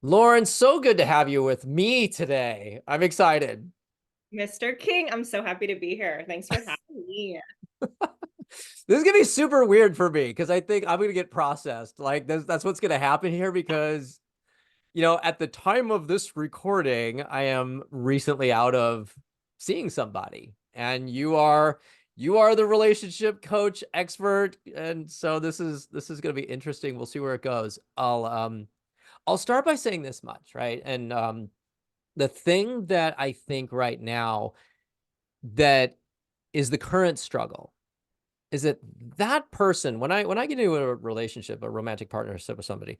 Lauren, so good to have you with me today. I'm excited. Mr. King, I'm so happy to be here. Thanks for having me. This is gonna be super weird for me because I think I'm gonna get processed. Like that's what's gonna happen here because at the time of this recording, I am recently out of seeing somebody, and you are the relationship coach expert, and so this is gonna be interesting. We'll see where it goes. I'll start by saying this much, right? And the thing that I think right now that is the current struggle is that that person, when I get into a relationship, a romantic partnership with somebody,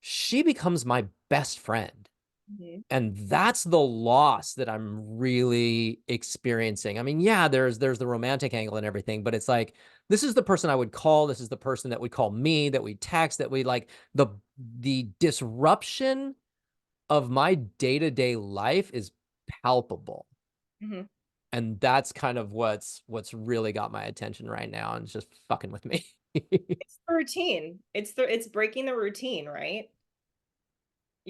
she becomes my best friend. Mhm. And that's the loss that I'm really experiencing. I mean, yeah, there's the romantic angle and everything, but it's like this is the person I would call, this is the person that would call me, that we text, that we like the disruption of my day-to-day life is palpable. Mhm. And that's kind of what's really got my attention right now and it's just fucking with me. It's the routine. It's breaking the routine, right?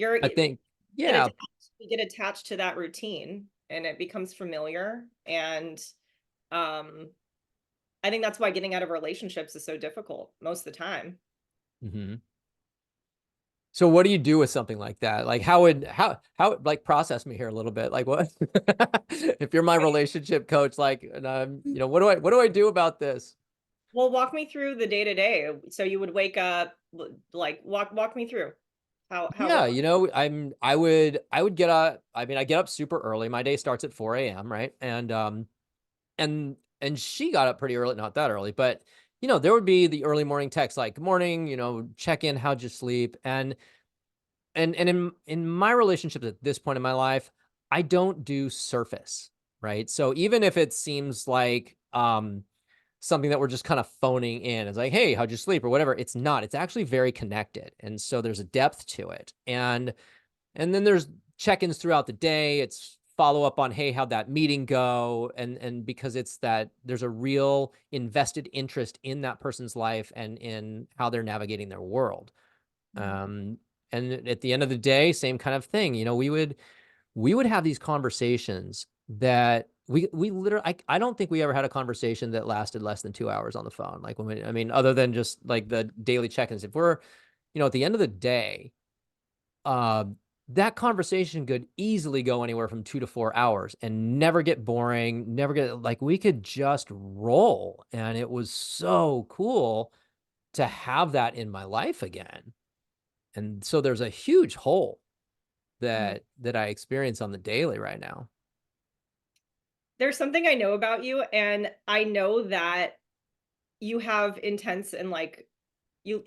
I You think, get yeah, attached, you get attached to that routine and it becomes familiar. And um, I think that's why getting out of relationships is so difficult most of the time. hmm. So what do you do with something like that? Like how like process me here a little bit. Like what if you're my relationship coach, like and what do I do about this? Well, walk me through the day to day. So you would wake up, like walk me through how Yeah, what I would get up. I mean, I get up super early. My day starts at 4 a.m., right? And she got up pretty early, not that early, but there would be the early morning text like, "Good morning, check in, how'd you sleep?" And in my relationships at this point in my life, I don't do surface, right? So even if it seems like something that we're just kind of phoning in, it's like, hey, how'd you sleep or whatever, it's not. It's actually very connected. And so there's a depth to it. And then there's check-ins throughout the day. It's follow up on, hey, how'd that meeting go? And because it's that there's a real invested interest in that person's life and in how they're navigating their world. Um, and at the end of the day, same kind of thing. We would have these conversations that we literally I don't think we ever had a conversation that lasted less than 2 hours on the phone. Like I mean, other than just like the daily check-ins. If we're, at the end of the day, uh, that conversation could easily go anywhere from 2 to 4 hours and never get boring, never get like we could just roll. And it was so cool to have that in my life again. And so there's a huge hole Mhm. that I experience on the daily right now. There's something I know about you, and I know that you have intense and like you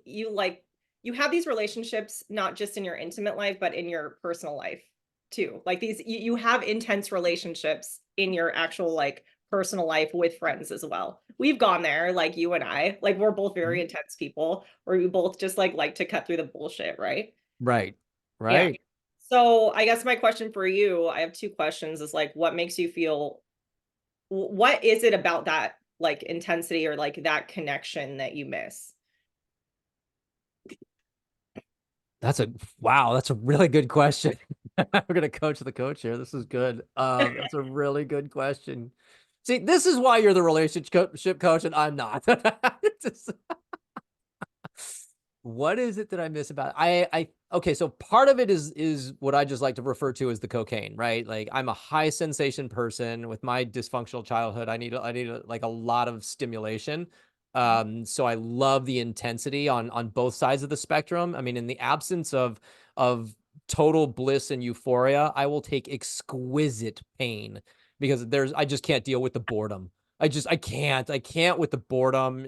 have these relationships not just in your intimate life but in your personal life too. Like you have intense relationships in your actual like personal life with friends as well. We've gone there, like you and I, like we're both very Mhm. intense people where we both just like to cut through the bullshit, right? Right. Yeah. Right. So I guess my question for you, I have two questions, is like what makes you feel, what is it about that like intensity or like that connection that you miss? That's a wow, that's a really good question. I'm gonna coach the coach here. This is good. That's a really good question. See, this is why you're the relationship coach and I'm not. Just- what is it that I miss about it? I okay, so part of it is what I just like to refer to as the cocaine, right? Like I'm a high sensation person with my dysfunctional childhood. I need like a lot of stimulation. So I love the intensity on both sides of the spectrum. I mean, in the absence of total bliss and euphoria, I will take exquisite pain because I just can't deal with the boredom. I can't with the boredom.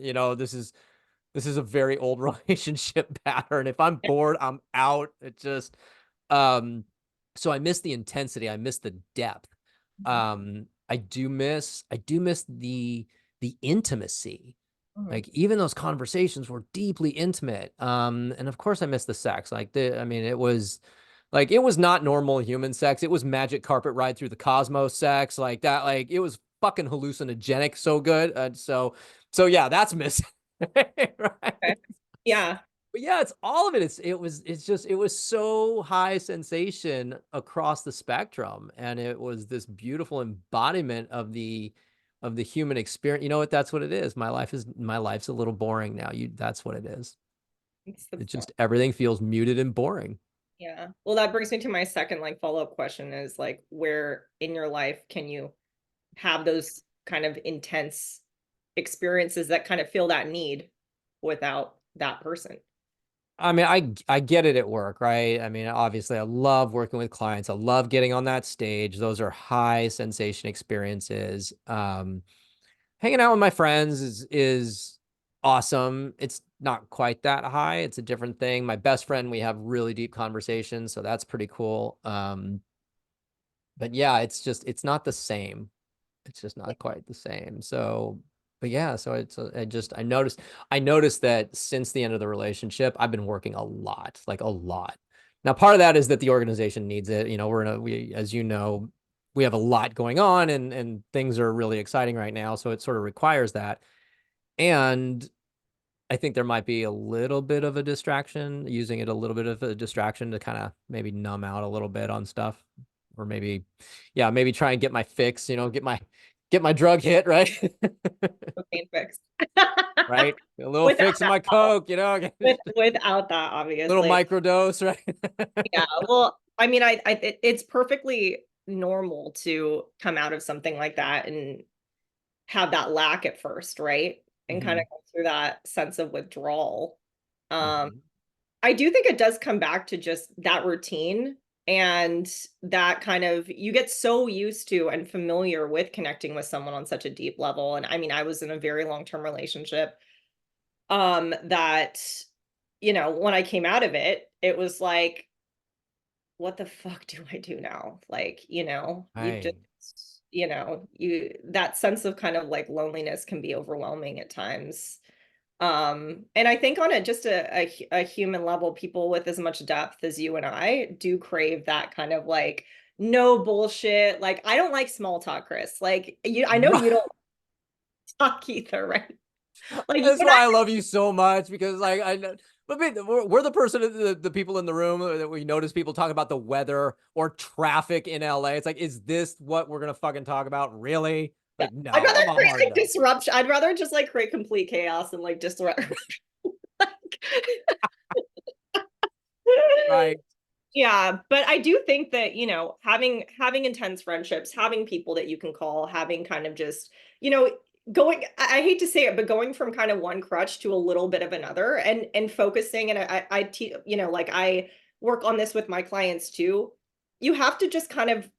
This is a very old relationship pattern. If I'm bored, I'm out. It just um so I miss the intensity, I miss the depth. I do miss the intimacy. Mhm. Like even those conversations were deeply intimate. And of course I miss the sex. I mean, it was not normal human sex. It was magic carpet ride through the cosmos sex like that. Like it was fucking hallucinogenic, so good. So yeah, that's missing. Okay. Right. Yeah. But yeah, it's all of it. It was so high sensation across the spectrum. And it was this beautiful embodiment of the human experience. You know what? That's what it is. My life's a little boring now. That's what it is. It's the It's point. just everything feels muted and boring. Yeah. Well, that brings me to my second like follow-up question is like where in your life can you have those kind of intense experiences that kind of feel that need without that person? I mean, I get it at work, right? I mean, obviously, I love working with clients. I love getting on that stage. Those are high sensation experiences. Hanging out with my friends is awesome. It's not quite that high. It's a different thing. My best friend, we have really deep conversations, so that's pretty cool. But yeah, it's not the same. It's just not quite the same. So, but yeah, so I noticed that since the end of the relationship, I've been working a lot, like a lot. Now, part of that is that the organization needs it. You know, as you know, we have a lot going on, and things are really exciting right now, so it sort of requires that. And I think there might be a little bit of a distraction, using it a little bit of a distraction to kind of maybe numb out a little bit on stuff, or maybe, yeah, maybe try and get my fix, get my drug hit, right? Cocaine fix. Right? A little Without fix of that, my Coke, get without that, little obviously. microdose, right? Yeah. Well, I mean, it's perfectly normal to come out of something like that and have that lack at first, right? And kind hmm of go through that sense of withdrawal. Um, hmm I do think it does come back to just that routine and that kind of you get so used to and familiar with connecting with someone on such a deep level. And I mean, I was in a very long-term relationship that when I came out of it, it was like, what the fuck do I do now? Like, you Right. just, that sense of kind of like loneliness can be overwhelming at times. And I think on just a human level, people with as much depth as you and I do crave that kind of like no bullshit. Like I don't like small talk, Chris. Like I know you don't talk either, right? Like you That's and why I love you so much, because like I know, but we're the person, the people in the room that we notice people talk about the weather or traffic in LA. It's like, is this what we're gonna fucking talk about? Really? yeah. Like, I'd no, rather I'm a create hard like no. disruption. I'd rather just like create complete chaos and like disrupt. Right. Yeah, but I do think that, having intense friendships, having people that you can call, having kind of just, going I hate to say it, but going from kind of one crutch to a little bit of another and focusing and like I work on this with my clients too. You have to just kind of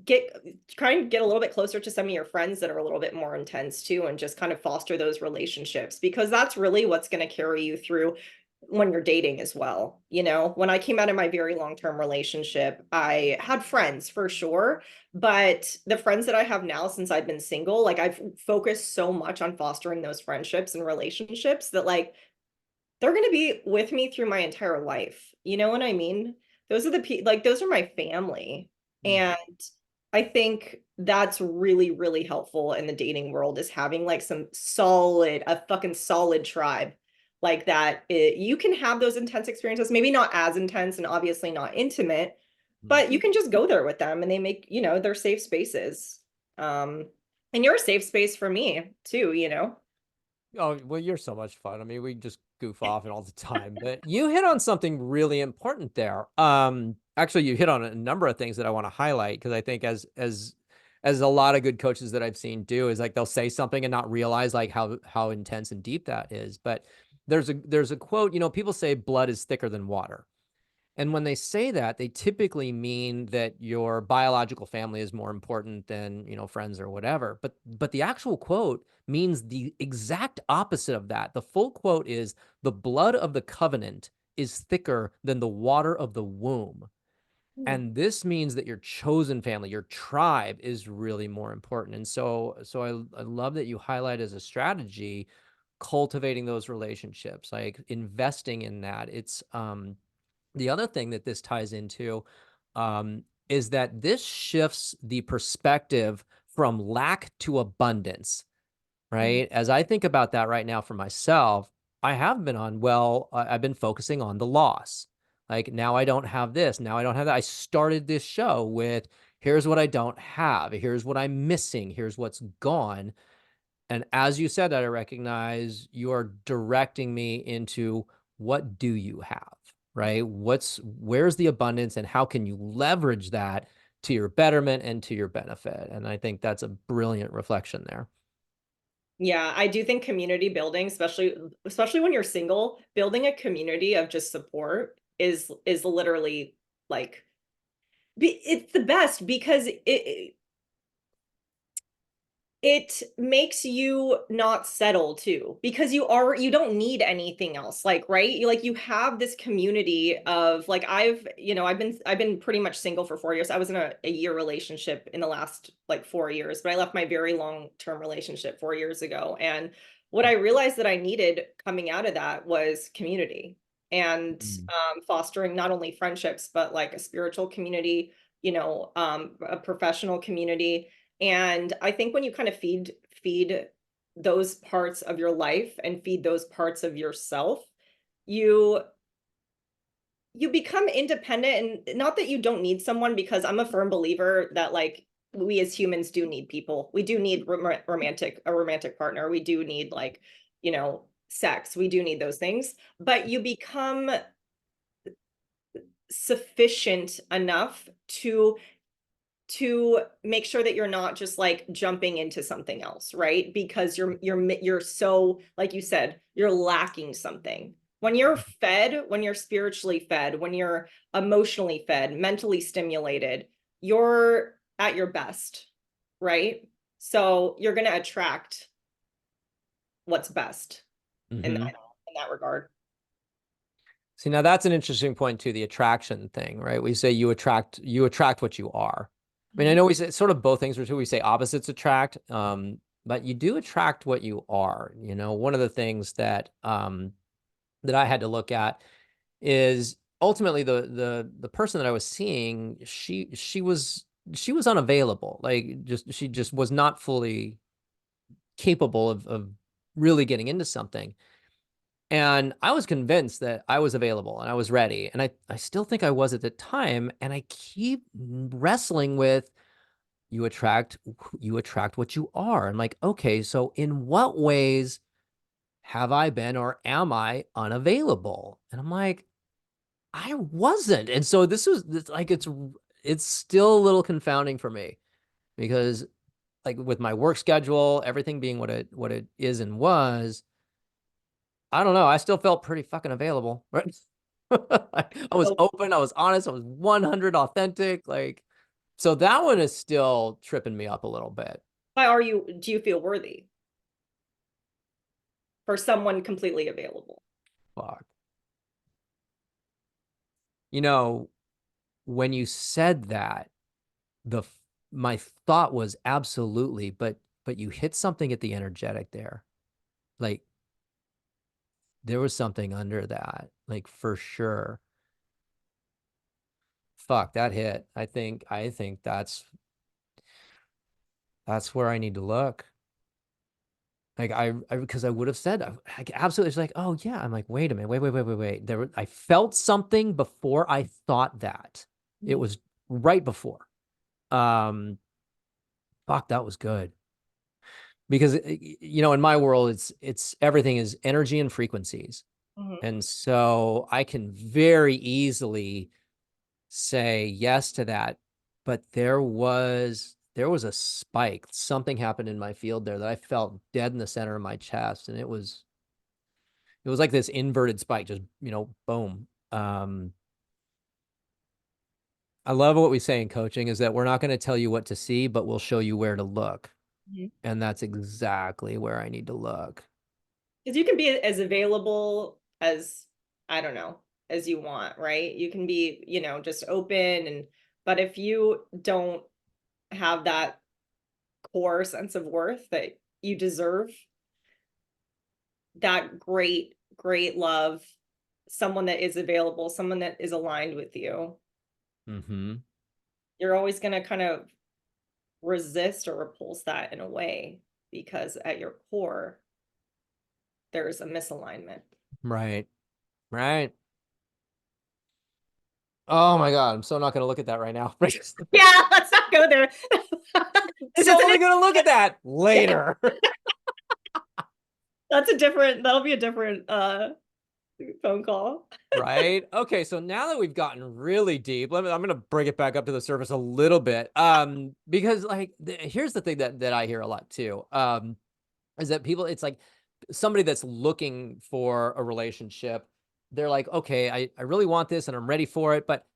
get try and get a little bit closer to some of your friends that are a little bit more intense too and just kind of foster those relationships because that's really what's going to carry you through when you're dating as well. When I came out of my very long-term relationship, I had friends for sure, but the friends that I have now since I've been single, like I've focused so much on fostering those friendships and relationships that like they're going to be with me through my entire life. You know what I mean? Those are like those are my family. Mm. And I think that's really, really helpful in the dating world is having like a fucking solid tribe like that. You can have those intense experiences, maybe not as intense and obviously not intimate, Mm. but you can just go there with them and they make, they're safe spaces. Um, and you're a safe space for me too. Oh, well, you're so much fun. I mean, we just goof off and all the time, but you hit on something really important there. Actually, you hit on a number of things that I want to highlight, because I think as a lot of good coaches that I've seen do is like they'll say something and not realize like how intense and deep that is. But there's a quote, people say blood is thicker than water. And when they say that, they typically mean that your biological family is more important than, friends or whatever. But the actual quote means the exact opposite of that. The full quote is, the blood of the covenant is thicker than the water of the womb. Hmm. And this means that your chosen family, your tribe, is really more important. And so I love that you highlight as a strategy cultivating those relationships, like investing in that. It's the other thing that this ties into, is that this shifts the perspective from lack to abundance, Mhm. right? As I think about that right now for myself, I have been on, well, I've been focusing on the loss. Like now I don't have this, now I don't have that. I started this show with here's what I don't have, here's what I'm missing, here's what's gone. And as you said that, I recognize you are directing me into what do you have, right? Where's the abundance and how can you leverage that to your betterment and to your benefit? And I think that's a brilliant reflection there. Yeah, I do think community building, especially when you're single, building a community of just support is literally like it's the best because it makes you not settle too, because you don't need anything else, like, right? You have this community of like I've been pretty much single for 4 years. I was in a year relationship in the last like 4 years, but I left my very long-term relationship 4 years ago. And what I realized that I needed coming out of that was community and Mm. fostering not only friendships, but like a spiritual community, a professional community. And I think when you kind of feed those parts of your life and feed those parts of yourself, you you become independent. And not that you don't need someone, because I'm a firm believer that like we as humans do need people. We do need a romantic partner. We do need like, sex. We do need those things, but you become sufficient enough to make sure that you're not just like jumping into something else, right? Because you're so, like you said, you're lacking something. When you're fed, when you're spiritually fed, when you're emotionally fed, mentally stimulated, you're at your best, right? So you're going to attract what's best in Hmm. that regard. See, now that's an interesting point too, the attraction thing, right? We say you attract what you are. I mean, I Mhm. know we say sort of both things are true. We say opposites attract, but you do attract what you are. One of the things that I had to look at is ultimately the person that I was seeing, she was unavailable. Like she just was not fully capable of really getting into something. And I was convinced that I was available and I was ready. And I still think I was at the time. And I keep wrestling with you attract what you are. I'm like, okay, so in what ways have I been or am I unavailable? And I'm like, I wasn't. And so like it's still a little confounding for me because like with my work schedule, everything being what it is and was, I don't know. I still felt pretty fucking available, right? I was So open, I was honest, I was 100 authentic. Like, so that one is still tripping me up a little bit. why do you feel worthy for someone completely available? Fuck. You know, when you said that, my thought was absolutely, but you hit something at the energetic there. Like there was something under that, like for sure. Fuck, that hit. I think that's where I need to look. Like because I would have said, like absolutely. It's like, oh yeah. I'm like, wait a minute, wait. I felt something before I thought that. It Mhm. was right before. Um, fuck, that was good because in my world, it's everything is energy and frequencies, Mhm. and so I can very easily say yes to that. But there was a spike. Something happened in my field there that I felt dead in the center of my chest, and it was like this inverted spike, just boom. I love what we say in coaching is that we're not going to tell you what to see, but we'll show you where to look, Mhm. and that's exactly where I need to look. Because you can be as available as, I don't know, as you want, right? You can be, just open but if you don't have that core sense of worth that you deserve, that great love, someone that is available, someone that is aligned with you, Hmm. you're always going to kind of resist or repulse that in a way, because at your core, there's a misalignment. Right. Right. Oh my God. I'm so not going to look at that right now. Yeah, let's not go there. This So isn't only it. going to look at that Yeah, later. that'll be a different phone call. Right. Okay. So now that we've gotten really deep, I'm going to bring it back up to the surface a little bit. Because like, here's the thing that I hear a lot too. Is that people, it's like somebody that's looking for a relationship. They're like, okay, I really want this and I'm ready for it, but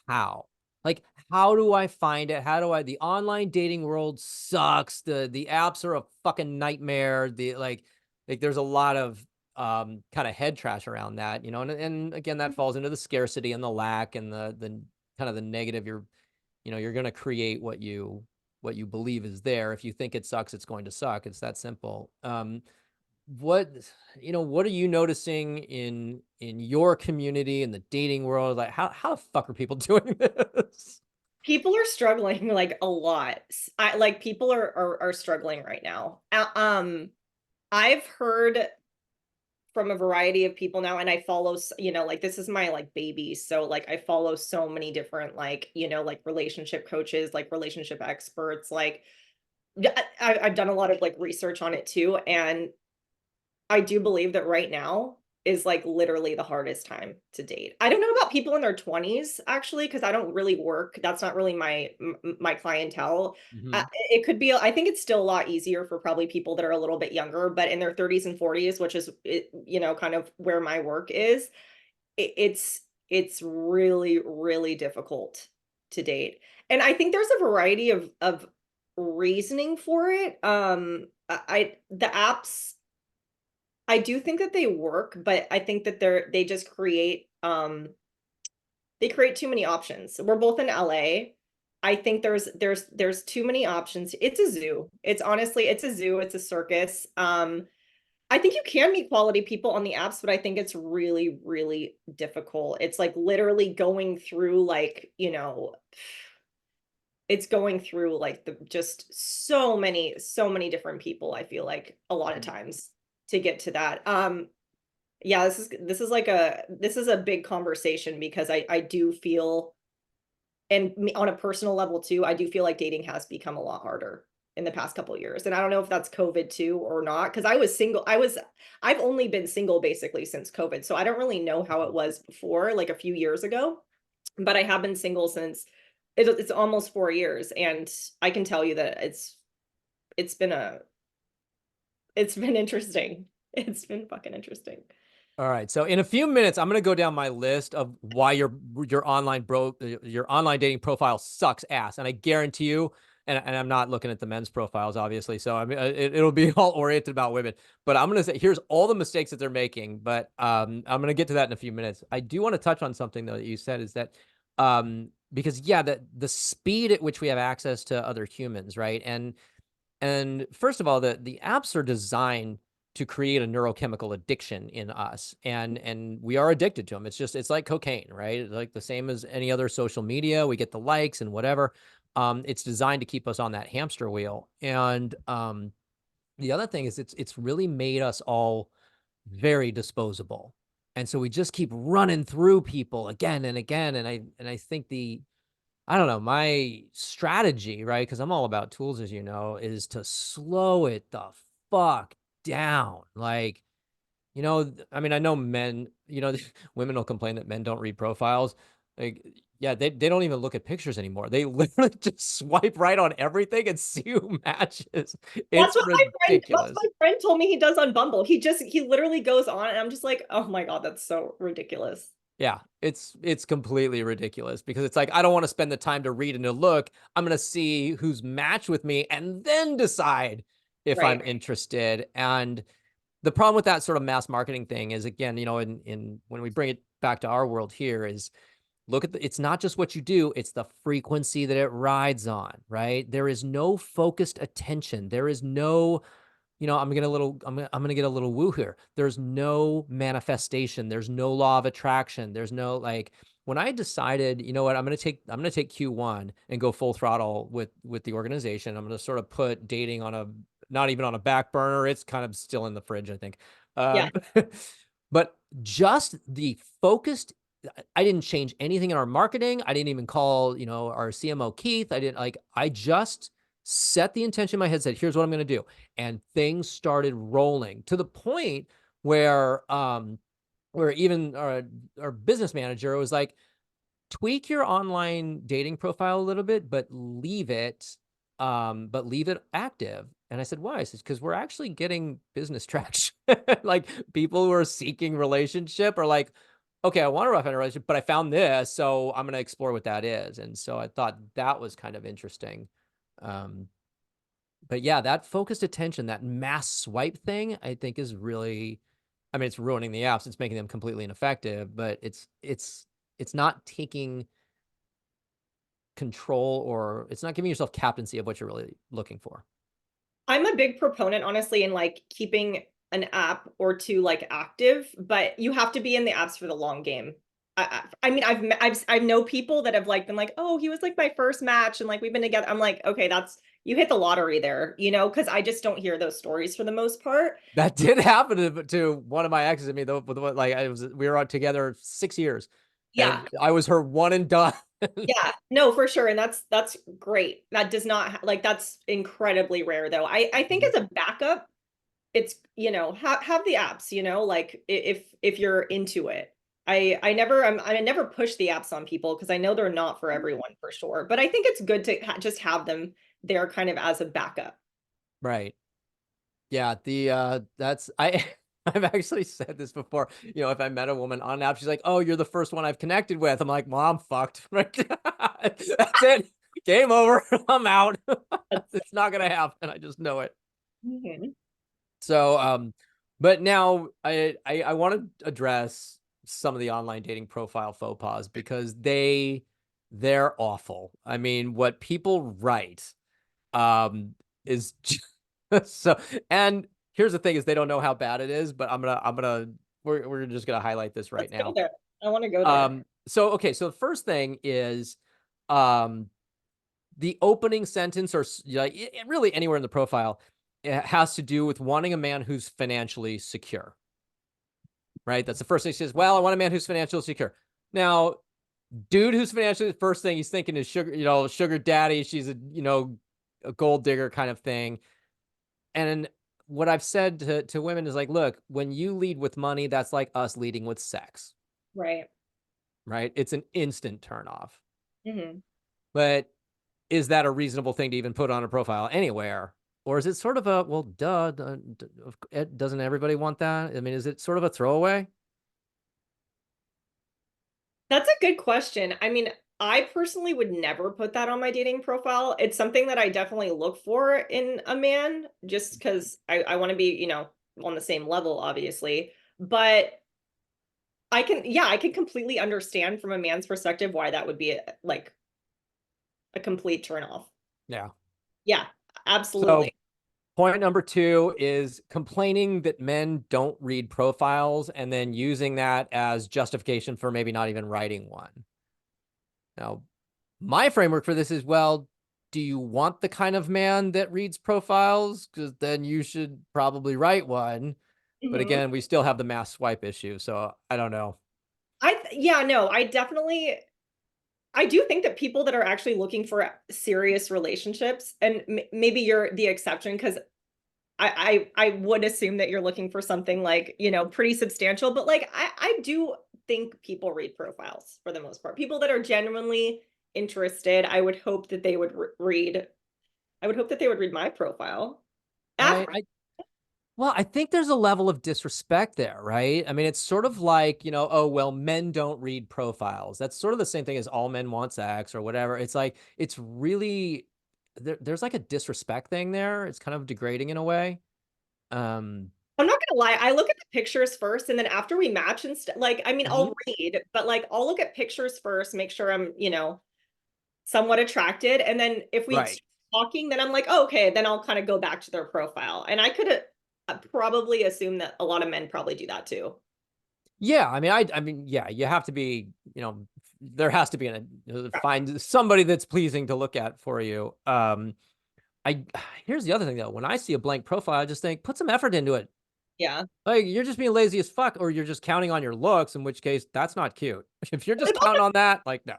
how? Like, how do I find it? How do I, the online dating world sucks. The apps are a fucking nightmare. Like there's a lot of kind of head trash around that, and again, that falls into the scarcity and the lack and the kind of the negative. You're going to create what you believe is there. If you think it sucks, it's going to suck. It's that simple. What what are you noticing in your community in the dating world? Like how the fuck are people doing this? People are struggling like a lot. I like people are struggling right now. I've heard from a variety of people now, and I follow like this is my like baby, so like I follow so many different like like relationship coaches, like relationship experts, like I've done a lot of like research on it too, and I do believe that right now is like literally the hardest time to date. I don't know about people in their 20s actually, because I don't really work. That's not really my clientele. Hmm. It could be, I think it's still a lot easier for probably people that are a little bit younger, but in their 30s and 40s, which is kind of where my work is, it's really, really difficult to date. And I think there's a variety of reasoning for it. The apps, I do think that they work, but I think that they just create they create too many options. We're both in LA. I think there's too many options. It's a zoo. It's a zoo, it's a circus. I think you can meet quality people on the apps, but I think it's really, really difficult. It's like literally going through like, it's going through like the just so many different people, I feel like a lot of times to get to that. Yeah, this is like this is a big conversation because I do feel, and on a personal level too, I do feel like dating has become a lot harder in the past couple of years. And I don't know if that's COVID too or not, because I was single. I've only been single basically since COVID. So I don't really know how it was before, like a few years ago, but I have been single since it's almost 4 years. And I can tell you that it's been a, it's been interesting. It's been fucking interesting. All right. So in a few minutes, I'm going to go down my list of why your online dating profile sucks ass, and I guarantee you. And I'm not looking at the men's profiles, obviously. So I mean, it'll be all oriented about women. But I'm going to say here's all the mistakes that they're making. But I'm going to get to that in a few minutes. I do want to touch on something though that you said is that because yeah, the speed at which we have access to other humans, right? And first of all, the apps are designed to create a neurochemical addiction in us, and we are addicted to them. It's like cocaine, right? It's like the same as any other social media. We get the likes and whatever. It's designed to keep us on that hamster wheel. And the other thing is it's really made us all very disposable. And so we just keep running through people again and again. And I think I don't know, my strategy, right? Because I'm all about tools, as you know, is to slow it the fuck down. Like, I mean, I know men, women will complain that men don't read profiles. Like, yeah, they don't even look at pictures anymore. They literally just swipe right on everything and see who matches. It's That's ridiculous. my friend told me he does on Bumble. He literally goes on and I'm just like, "Oh my God, that's so ridiculous." Yeah, it's completely ridiculous because it's like I don't want to spend the time to read and to look. I'm gonna see who's matched with me and then decide if I'm Right. interested. And the problem with that sort of mass marketing thing is again, in when we bring it back to our world here is look at it's not just what you do, it's the frequency that it rides on, right? There is no focused attention. There is no I'm gonna get a little woo here. There's no manifestation. There's no law of attraction. There's no like when I decided, you know what, I'm gonna take Q1 and go full throttle with the organization. I'm gonna sort of put dating on a not even on a back burner. It's kind of still in the fridge, I think. Yeah. Um, But just the focused, I didn't change anything in our marketing. I didn't even call, our CMO Keith. I just set the intention in my head, said, here's what I'm going to do. And things started rolling to the point where even our business manager was like, tweak your online dating profile a little bit, but leave it active. And I said, why? I said, because we're actually getting business traction. Like people who are seeking relationship are like, okay, I want to find a relationship, but I found this, so I'm going to explore what that is. And so I thought that was kind of interesting. But yeah, that focused attention, that mass swipe thing, I think is really, I mean, it's ruining the apps. It's making them completely ineffective, but it's not taking control, or it's not giving yourself captaincy of what you're really looking for. I'm a big proponent, honestly, in like keeping an app or two like active, but you have to be in the apps for the long game. I mean, I know people that have like been like, oh, he was like my first match, and like we've been together. I'm like, okay, that's you hit the lottery there, because I just don't hear those stories for the most part. That did happen to one of my exes. I mean, like we were out together 6 years, Yeah, and I was her one and done. yeah, no, for sure, and that's great. That does not like that's incredibly rare though. I think as a backup, it's have the apps, like if you're into it. I never push the apps on people because I know they're not for everyone for sure, but I think it's good to just have them there kind of as a backup. Right. Yeah, that's I I've actually said this before. If I met a woman on an app, she's like, "Oh, you're the first one I've connected with." I'm like, "Well, I'm fucked." Right? That's it. Game over. I'm out. That's It's not gonna happen. I just know it. Mhm. So, but now I want to address some of the online dating profile faux pas because they're awful. I mean, what people write is so, and here's the thing is they don't know how bad it is, but we're just gonna highlight this right Let's go now. there. I want to go there. So okay, so the first thing is um the opening sentence, or like really anywhere in the profile, it has to do with wanting a man who's financially secure, right? That's the first thing. He says, well, I want a man who's financially secure. Now, dude who's financially, the first thing he's thinking is sugar daddy. She's a gold digger kind of thing. And what I've said to women is like, look, when you lead with money, that's like us leading with sex, Right. right? It's an instant turnoff. Hmm. But is that a reasonable thing to even put on a profile anywhere? Or is it sort of a, well, duh, doesn't everybody want that? I mean, is it sort of a throwaway? That's a good question. I mean, I personally would never put that on my dating profile. It's something that I definitely look for in a man, just because I want to be, on the same level, obviously. But I can completely understand from a man's perspective why that would be like a complete turn off. Yeah. Yeah, So absolutely. point number two is complaining that men don't read profiles and then using that as justification for maybe not even writing one. Now, my framework for this is, well, do you want the kind of man that reads profiles? Because then you should probably write one. But Mhm. again, we still have the mass swipe issue. So I don't know. Yeah, no, I do think that people that are actually looking for serious relationships, and maybe you're the exception because I would assume that you're looking for something like, pretty substantial, but like I do think people read profiles for the most part. People that are genuinely interested, I would hope that they would read. I would hope that they would read my profile. I, After, I Well, I think there's a level of disrespect there, right? I mean, it's sort of like, oh, well, men don't read profiles. That's sort of the same thing as all men want sex or whatever. It's like, it's really, there's like a disrespect thing there. It's kind of degrading in a way. Um, I'm not gonna lie, I look at the pictures first, and then after we match and stuff, like, I mean, Mhm. I'll read, but like I'll look at pictures first, make sure I'm, somewhat attracted. And then if we Right. start talking, then I'm like, oh, okay, then I'll kind of go back to their profile. And I could probably assume that a lot of men probably do that too. Yeah. I mean, yeah, you have to be, there has to be find somebody that's pleasing to look at for you. I, here's the other thing though. When I see a blank profile, I just think, put some effort into it. Yeah. Like, you're just being lazy as fuck, or you're just counting on your looks, in which case that's not cute. If you're just counting on that, like, no.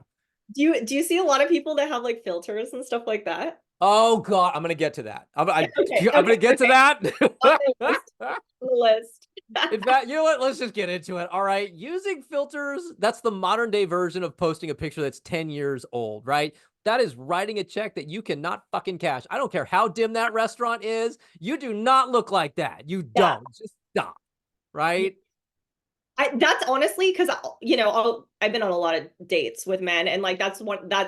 Do you see a lot of people that have like filters and stuff like that? Oh God, I'm gonna get to that. Okay, I'm okay, gonna get to okay. that. On the list. On the list. In fact, you know what? Let's just get into it. All right. Using filters, that's the modern day version of posting a picture that's 10 years old, right? That is writing a check that you cannot fucking cash. I don't care how dim that restaurant is. You do not look like that. You Yeah. don't. Just stop, right? That's honestly because I've been on a lot of dates with men, and like that's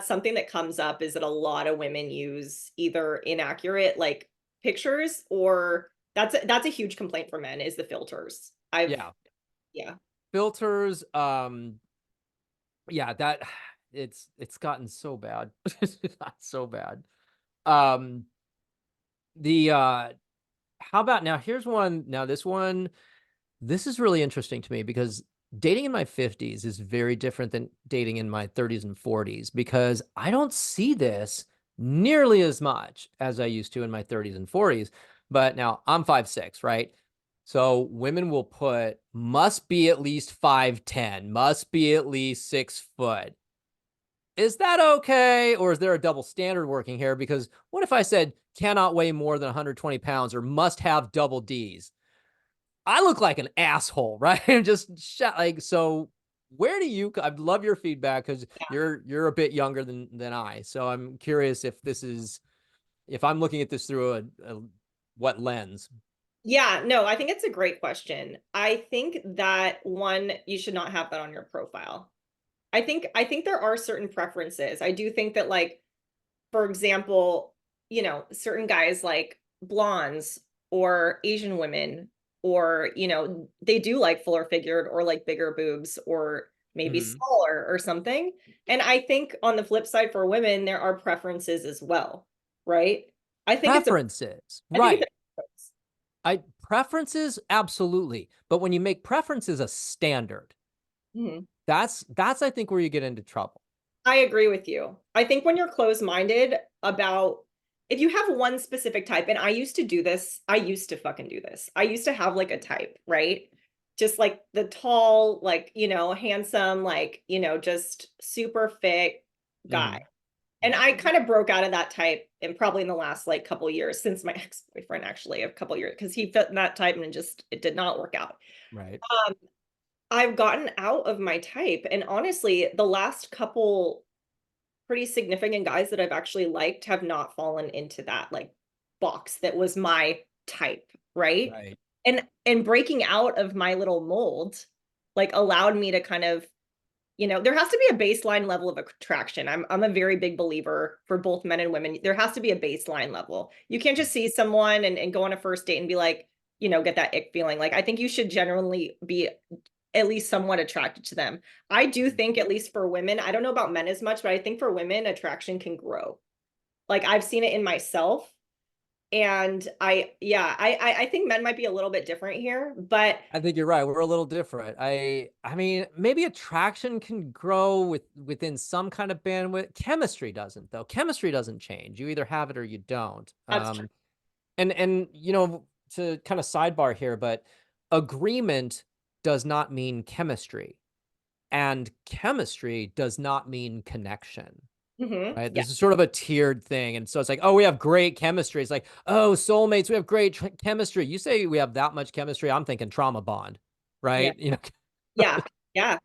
something that comes up is that a lot of women use either inaccurate like pictures, or that's a huge complaint for men is the filters. Yeah. Yeah. Filters, yeah, that it's gotten so bad. It's gotten so bad. Um, the how about now? Here's one. Now, this is really interesting to me because dating in my 50s is very different than dating in my 30s and 40s because I don't see this nearly as much as I used to in my 30s and 40s. But now I'm 5'6", right? So women will put must be at least 5'10", must be at least 6 foot. Is that okay? Or is there a double standard working here? Because what if I said cannot weigh more than 120 pounds or must have double D's? I look like an asshole, right? I'm just like, so where do you, I'd love your feedback because you're a bit younger than I. So I'm curious if this is, if I'm looking at this through a what lens? Yeah, no, I think it's a great question. I think that one, you should not have that on your profile. I think there are certain preferences. I do think that like, for example, certain guys like blondes or Asian women, or they do like fuller figured or like bigger boobs or maybe Mm-hmm. smaller or something. And I think on the flip side for women, there are preferences as well, right? I think it's a Preferences, I think it's right? I preferences, absolutely. But when you make preferences a standard, Mhm. that's I think where you get into trouble. I agree with you. I think when you're closed-minded about if you have one specific type, and I used to do this, I used to fucking do this. I used to have like a type, right? Just like the tall, like, handsome, like, just super fit guy. Mm-hmm. And I kind of broke out of that type and probably in the last like couple years since my ex-boyfriend actually a couple years because he fit in that type and it did not work out. Right. Um, I've gotten out of my type, and honestly, the last couple pretty significant guys that I've actually liked have not fallen into that like box that was my type, right? Right. And breaking out of my little mold like allowed me to kind of, there has to be a baseline level of attraction. I'm a very big believer for both men and women. There has to be a baseline level. You can't just see someone and go on a first date and be like, get that ick feeling. Like I think you should generally be at least somewhat attracted to them. I do think, at least for women, I don't know about men as much, but I think for women, attraction can grow. Like I've seen it in myself. And I think men might be a little bit different here, but I think you're right. We're a little different. I mean, maybe attraction can grow within some kind of bandwidth. Chemistry doesn't, though. Chemistry doesn't change. You either have it or you don't. that's true. And to kind of sidebar here, but agreement does not mean chemistry, and chemistry does not mean connection. Right? Yeah, This is sort of a tiered thing. And so it's like, oh, we have great chemistry. It's like, oh, soulmates, we have great chemistry. You say we have that much chemistry, I'm thinking trauma bond, yeah, right? yeah, yeah, yeah.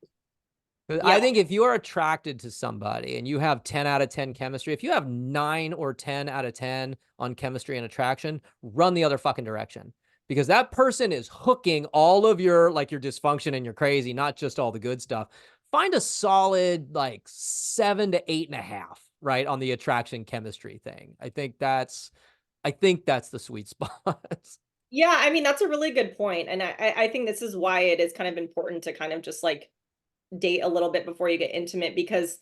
I think if you are attracted to somebody and you have 10 out of 10 chemistry, if you have 9 or 10 out of 10 on chemistry and attraction, run the other fucking direction. Because that person is hooking all of your like your dysfunction and your crazy, not just all the good stuff. Find a solid like 7 to 8.5, right, on the attraction chemistry thing. I think that's the sweet spot. Yeah, I mean, that's a really good point. And I think this is why it is kind of important to kind of just like date a little bit before you get intimate, because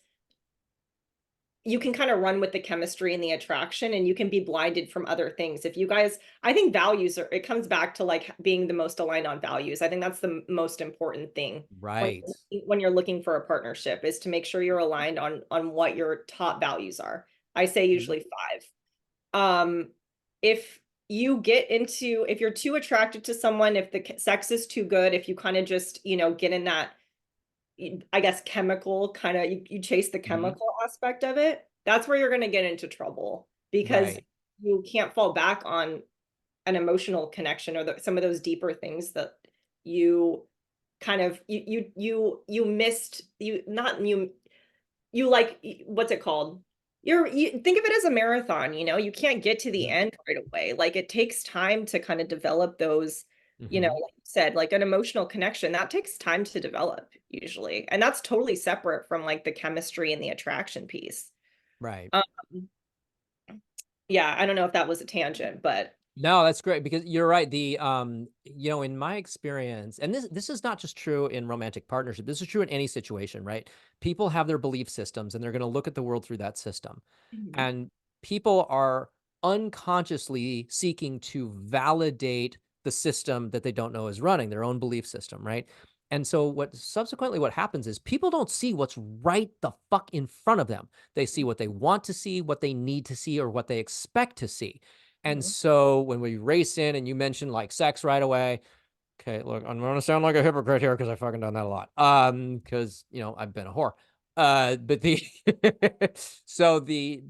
you can kind of run with the chemistry and the attraction, and you can be blinded from other things. If you guys, I think values are, it comes back to like being the most aligned on values. I think that's the most important thing when Right. when you're looking for a partnership, is to make sure you're aligned on what your top values are. I say Mhm. usually five. Um, if you get into, if you're too attracted to someone, if the sex is too good, if you kind of just, get in that, I guess, chemical kind of, you chase the Mhm. chemical aspect of it, that's where you're going to get into trouble because Right. you can't fall back on an emotional connection or some of those deeper things that you kind of you missed, you not you like, what's it called, you think of it as a marathon, you can't get to the Mhm. end right away. Like, it takes time to kind of develop those, Mhm. like you said, like an emotional connection that takes time to develop usually, and that's totally separate from like the chemistry and the attraction piece. Right. um yeah, I don't know if that was a tangent, but No, that's great because you're right. In my experience, and this is not just true in romantic partnership. This is true in any situation, right? People have their belief systems and they're going to look at the world through that system. Mhm. And people are unconsciously seeking to validate the system that they don't know is running, their own belief system, right? And so what happens is people don't see what's right the fuck in front of them. They see what they want to see, what they need to see, or what they expect to see. And Mhm. so when we race in and you mentioned like sex right away, okay, look, I'm gonna sound like a hypocrite here because I fucking done that a lot. Because I've been a whore. But the so the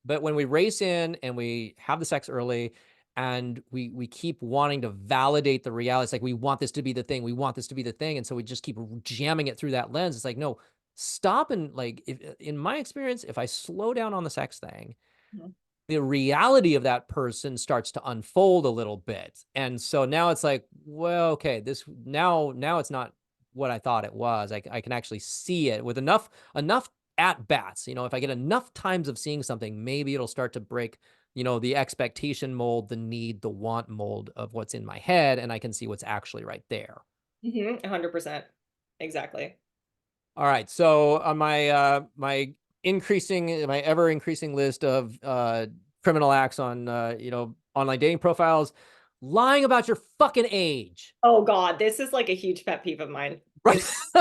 but when we race in and we have the sex early and we keep wanting to validate the reality, it's like we want this to be the thing, we want this to be the thing, and so we just keep jamming it through that lens. It's like, no, stop. And like, if in my experience, if I slow down on the sex thing, Mhm. the reality of that person starts to unfold a little bit. And so now it's like, well, okay, this now it's not what I thought it was. I can actually see it with enough at bats. If I get enough times of seeing something, maybe it'll start to break, the expectation mold, the need, the want mold of what's in my head, and I can see what's actually right there. 100%. Exactly. All right. So on my ever increasing list of criminal acts on online dating profiles, lying about your fucking age. Oh God, this is like a huge pet peeve of mine. Right. It's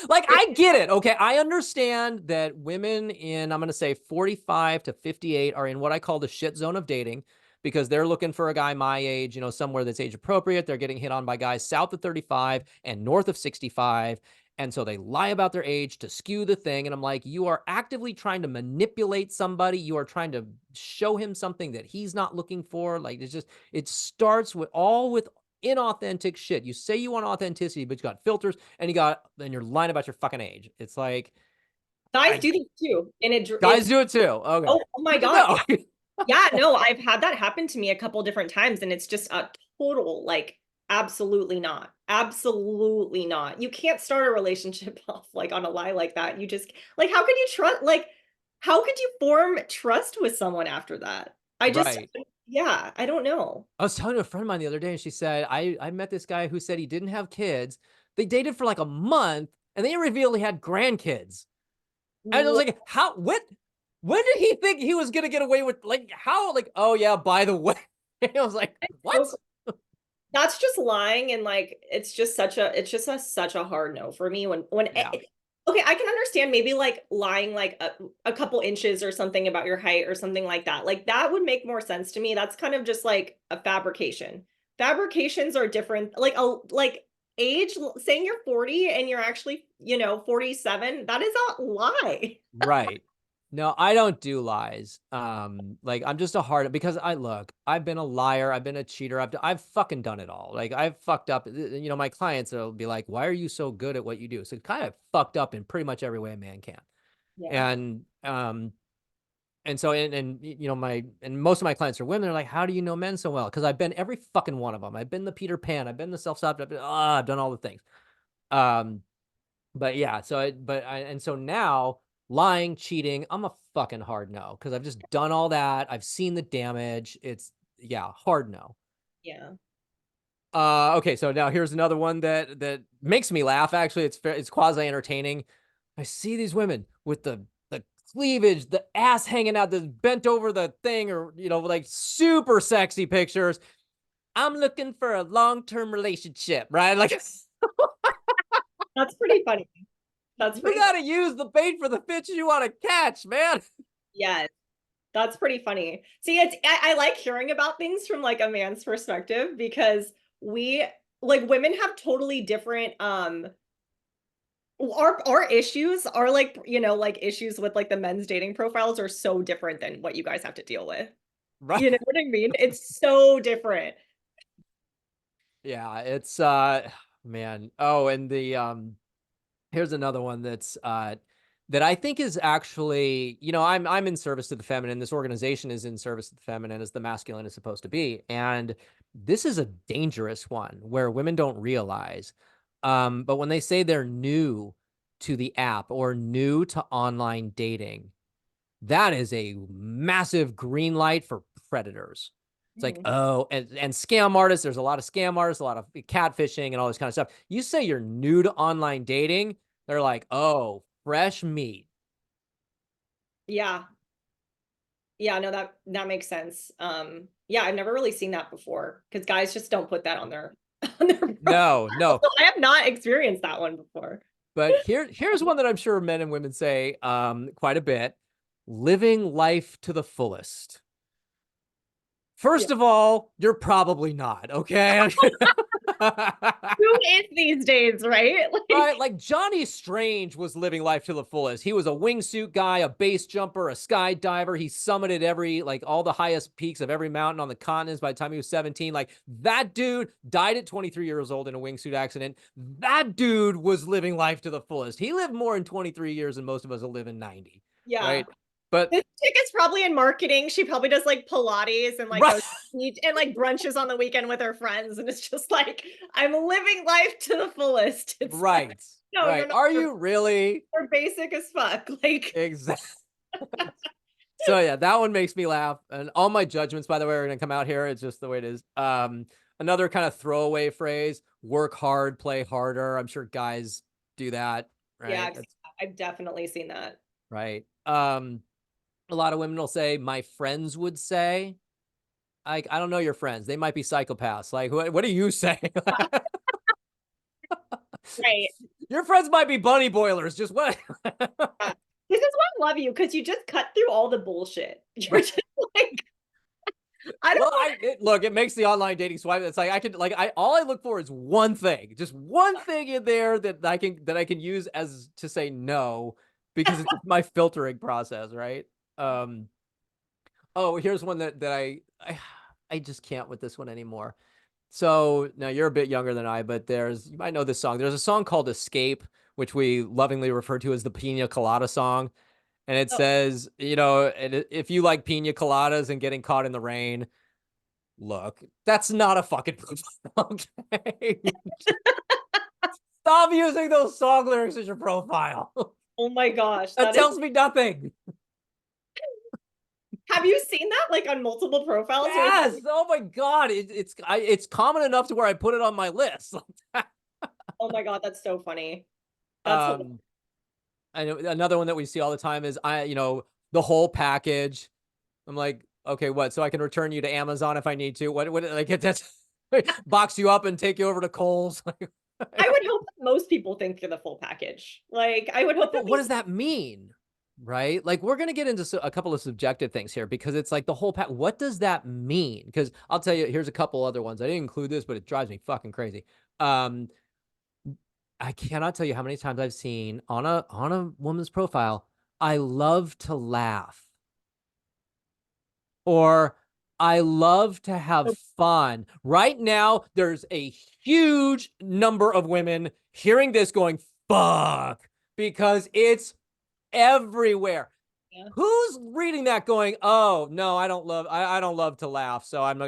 Like, I get it. Okay. I understand that women in, I'm going to say 45 to 58 are in what I call the shit zone of dating because they're looking for a guy my age, somewhere that's age appropriate. They're getting hit on by guys south of 35 and north of 65. And so they lie about their age to skew the thing. And I'm like, you are actively trying to manipulate somebody. You are trying to show him something that he's not looking for. Like, it starts with inauthentic shit. You say you want authenticity, but you got filters and you're lying about your fucking age. It's like, guys I do this too, and guys do it too. Okay. oh my Good to God, yeah. know. Yeah, no, I've had that happen to me a couple different times, and it's just a total, like, absolutely not. Absolutely not. You can't start a relationship off like on a lie like that. You just, like, how could you trust, like, how could you form trust with someone after that? I just, Right. yeah, I don't know. I was talking to a friend of mine the other day, and she said, I met this guy who said he didn't have kids. They dated for like a month, and they revealed he had grandkids. And I was What? like, how, what, when did he think he was going to get away with, like, how, like, oh yeah, by the way. I was like, what? So that's just lying, and like it's just such a hard no for me when Yeah. okay, I can understand maybe like lying like a couple inches or something about your height or something like that. Like, that would make more sense to me. That's kind of just like a fabrication. Fabrications are different. Like, age, saying you're 40 and you're actually, 47, that is a lie. Right. No, I don't do lies. Like, I'm just a hard because I've been a liar, I've been a cheater, I've fucking done it all. Like, I've fucked up. My clients will be like, "Why are you so good at what you do?" So kind of fucked up in pretty much every way a man can. Yeah. And so and most of my clients are women. They're like, "How do you know men so well?" Because I've been every fucking one of them. I've been the Peter Pan. I've been the self-stop. I've done all the things. Um, but yeah, and so now lying, cheating, I'm a fucking hard no because I've just done all that. I've seen the damage. It's yeah, hard no. Yeah. Okay, so now here's another one that makes me laugh. Actually, it's quasi entertaining. I see these women with the cleavage, the ass hanging out, the bent over the thing, or like super sexy pictures. I'm looking for a long-term relationship, right? Like, That's pretty funny. That's you pretty got to use the bait for the fish you want to catch, man. Yes. That's pretty funny. See, I like hearing about things from like a man's perspective because we like women have totally different our issues are like, you know, like issues with like the men's dating profiles are so different than what you guys have to deal with. Right. You know what I mean? It's so different. Yeah, it's man. Oh, and the here's another one that's that I think is actually, you know, I'm in service to the feminine. This organization is in service to the feminine as the masculine is supposed to be. And this is a dangerous one where women don't realize. But when they say they're new to the app or new to online dating, that is a massive green light for predators. It's like, Mhm. oh, and scam artists, there's a lot of scam artists, a lot of catfishing and all this kind of stuff. You say you're new to online dating, they're like, oh, fresh meat. Yeah. Yeah, no, that makes sense. Yeah, I've never really seen that before because guys just don't put that on their on their profile. No, no. So I have not experienced that one before. But here's one that I'm sure men and women say quite a bit: living life to the fullest. Yeah. First of all, you're probably not, okay? Who is these days, right? Right, Like, like Johnny Strange was living life to the fullest. He was a wingsuit guy, a base jumper, a skydiver. He summited every, like, all the highest peaks of every mountain on the continents by the time he was 17. Like, that dude died at 23 years old in a wingsuit accident. That dude was living life to the fullest. He lived more in 23 years than most of us will live in 90, yeah. right? But This chick is probably in marketing. She probably does like Pilates and like right, goes to the beach and like brunches on the weekend with her friends. And it's just like, I'm living life to the fullest. It's like, right, no, you're right. not. Are you really? You're basic as fuck. Like, Exactly. So yeah, that one makes me laugh. And all my judgments, by the way, are gonna come out here. It's just the way it is. Another kind of throwaway phrase: work hard, play harder. I'm sure guys do that, yeah, right? That's I've definitely seen that. right. A lot of women will say, my friends would say, I don't know your friends. They might be psychopaths. Like, what do you say? Right. Your friends might be bunny boilers. Just what? Yeah. This is why I love you because you just cut through all the bullshit. You're Right. just like, I don't Well, want look, it makes the online dating swipe. It's like I can like I all I look for is one thing, just one thing in there that I can use as to say no because it's my filtering process, right? Um, oh, here's one that I just can't with this one anymore. So now you're a bit younger than I, but you might know this song. There's a song called Escape, which we lovingly refer to as the Pina Colada song. And it to. says, you know, if you like pina coladas and getting caught in the rain, look, that's not a fucking profile. Okay. Stop using those song lyrics as your profile. Oh my gosh, That that is. tells me nothing. Have you seen that like on multiple profiles where it's Yes. Oh my god. It's common enough to where I put it on my list. oh my god, that's so funny. That's hilarious. um, I know another one that we see all the time is the whole package. I'm like, okay, what? So I can return you to Amazon if I need to. What like that's box you up and take you over to Kohl's. I would hope that most people think you're the full package. Like, I would hope that But what these does that mean? Right? Like we're going to get into a couple of subjective things here because it's like the whole pack. What does that mean? Because I'll tell you, here's a couple other ones. I didn't include this, but it drives me fucking crazy. Um, I cannot tell you how many times I've seen on a woman's profile, I love to laugh or I love to have fun. Right now, there's a huge number of women hearing this going, fuck, because it's everywhere. yeah. Who's reading that going, oh no, I don't love to laugh, so I'm not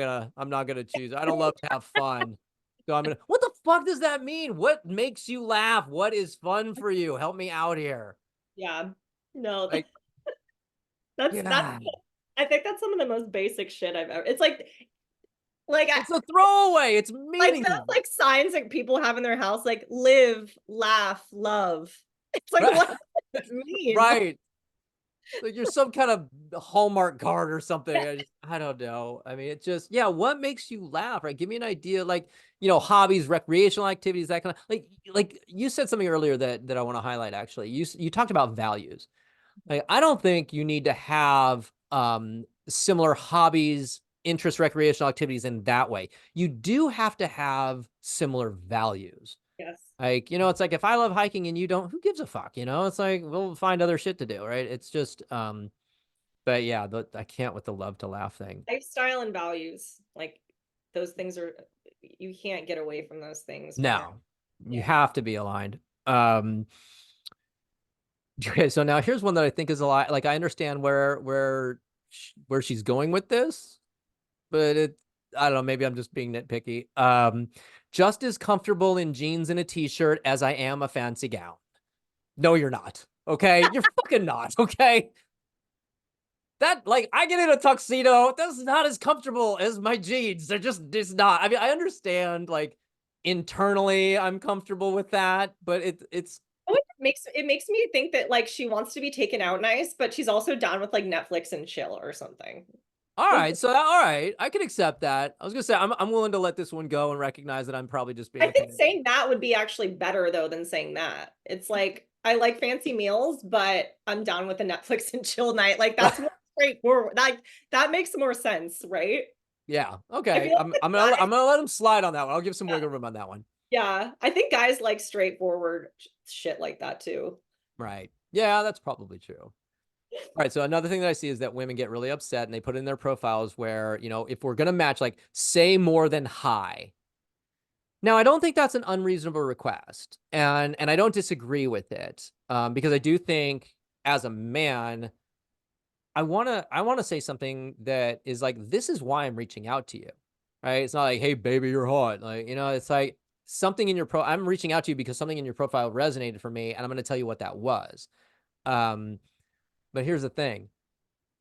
gonna choose. I don't love to have fun. So I'm gonna what the fuck does that mean? What makes you laugh? What is fun for you? Help me out here. Yeah. No, Like, that's yeah. I think that's some of the most basic shit I've ever. It's like I It's a throwaway. It's like those meaningless. like signs that people have in their house, like live, laugh, love. It's like Right. what does that mean? Like, Right. Like you're some kind of Hallmark card or something. I don't know. I mean, it just yeah. What makes you laugh? Right? Give me an idea. Like hobbies, recreational activities, that kind of like you said something earlier that I want to highlight. Actually, you talked about values. Like I don't think you need to have similar hobbies, interests, recreational activities in that way. You do have to have similar values. Yes. Like, it's like if I love hiking and you don't, who gives a fuck? It's like we'll find other shit to do, right? It's just but yeah, I can't with the love to laugh thing. Lifestyle and values, like those things are, you can't get away from those things when you're, No, you yeah. have to be aligned. Okay, so now here's one that I think is a lot. Like I understand where she's going with this, but I don't know. Maybe I'm just being nitpicky. Just as comfortable in jeans and a t-shirt as I am a fancy gown. No, you're not. Okay, you're fucking not. Okay, that like I get in a tuxedo. That's not as comfortable as my jeans. They're just not. I mean, I understand like internally I'm comfortable with that, but it's Oh, it makes me think that like she wants to be taken out nice, but she's also down with like Netflix and chill or something. all Like, right. So all right, I can accept that. I was gonna say I'm willing to let this one go and recognize that I'm probably just I being think kind of saying that would be actually better though than saying that. It's like I like fancy meals, but I'm down with a Netflix and chill night. Like that's more straightforward. Like that makes more sense, right? yeah. I Okay, feel I'm like I'm gonna guys, I'm gonna let him slide on that one. I'll give some wiggle room on that one. yeah, I think guys like straightforward shit like that too. Right. Yeah, that's probably true. All right. So another thing that I see is that women get really upset and they put in their profiles where, if we're going to match, like say more than hi. Now, I don't think that's an unreasonable request. And I don't disagree with it. Because I do think as a man, I want to say something that is like, this is why I'm reaching out to you. Right. It's not like, hey, baby, you're hot. Like, it's like something in I'm reaching out to you because something in your profile resonated for me. And I'm going to tell you what that was. Um, but here's the thing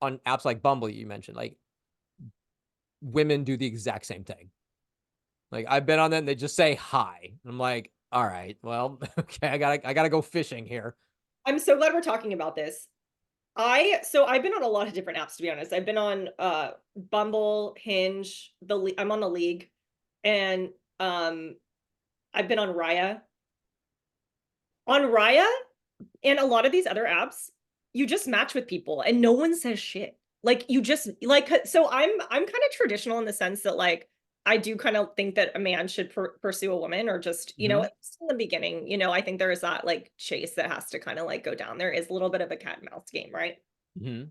on apps like Bumble, you mentioned, like women do the exact same thing. Like I've been on them, they just say hi. I'm like, all right, well, okay, I gotta go fishing here. I'm so glad we're talking about this. I've been on a lot of different apps to be honest. I've been on Bumble, Hinge, I'm on the League, and I've been on Raya. On Raya and a lot of these other apps, you just match with people and no one says shit. Like you just like so I'm kind of traditional in the sense that like I do kind of think that a man should pursue a woman or just, Mm-hmm. at least in the beginning, I think there is that like chase that has to kind of like go down. There is a little bit of a cat and mouse game, right? Mm-hmm.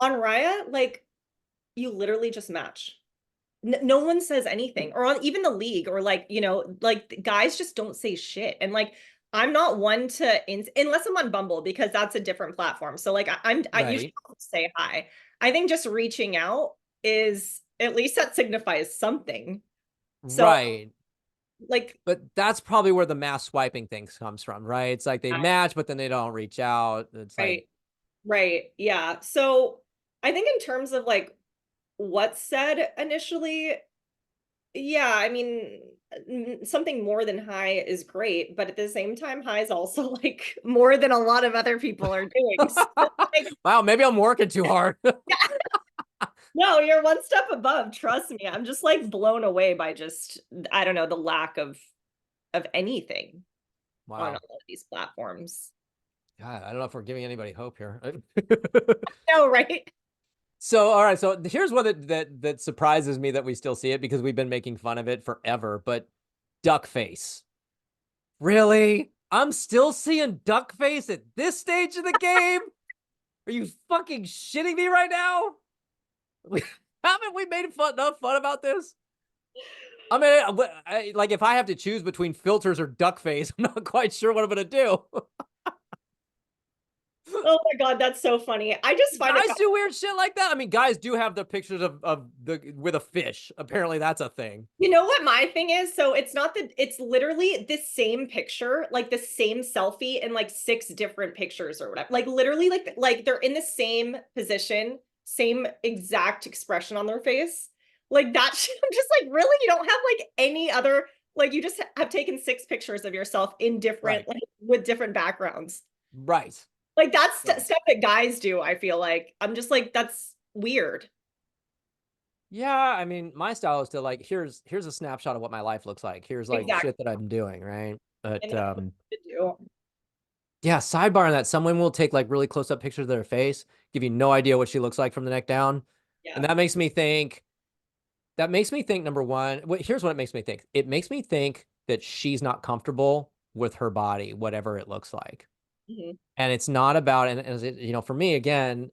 On Raya, like you literally just match. No one says anything, or on even the League, or like, like guys just don't say shit. And like, I'm not one to, unless I'm on Bumble, because that's a different platform. So like, I usually Right. don't say hi. I think just reaching out is at least that signifies something. So Right. like, But that's probably where the mass swiping thing comes from, right? It's like they yeah, match, but then they don't reach out. It's like, right, right, yeah. So I think in terms of like what's said initially, yeah, I mean, something more than hi is great, but at the same time, hi is also like more than a lot of other people are doing. So, like, wow, maybe I'm working too hard. yeah, no, you're one step above. Trust me. I'm just like blown away by just, I don't know, the lack of anything on all Wow. of these platforms. God, I don't know if we're giving anybody hope here. No, right? So, all right. So here's one that surprises me that we still see it because we've been making fun of it forever. But duck face, really? I'm still seeing duck face at this stage of the game. Are you fucking shitting me right now? Haven't we made enough fun about this? I mean, like if I have to choose between filters or duck face, I'm not quite sure what I'm gonna do. Oh my God, that's so funny. I just find it Guys do weird shit like that. I mean, guys do have the pictures of the with a fish. Apparently, that's a thing. You know what my thing is? So it's not that it's literally the same picture, like the same selfie in like six different pictures or whatever. Like literally like they're in the same position, same exact expression on their face. Like that shit, I'm just like, really? You don't have like any other, like you just have taken six pictures of yourself in different, Right. like with different backgrounds. Right. Like that's Yeah. stuff that guys do, I feel like. I'm just like, that's weird. Yeah, I mean, my style is to like here's a snapshot of what my life looks like. Here's like Exactly. shit that I'm doing, right? But And that's what to do. Yeah, sidebar on that. Some women will take like really close up pictures of their face, give you no idea what she looks like from the neck down. And Yeah. that makes me think, number one, here's what it makes me think. It makes me think that she's not comfortable with her body, whatever it looks like. Mhm. And it's not about, and as it, for me, again,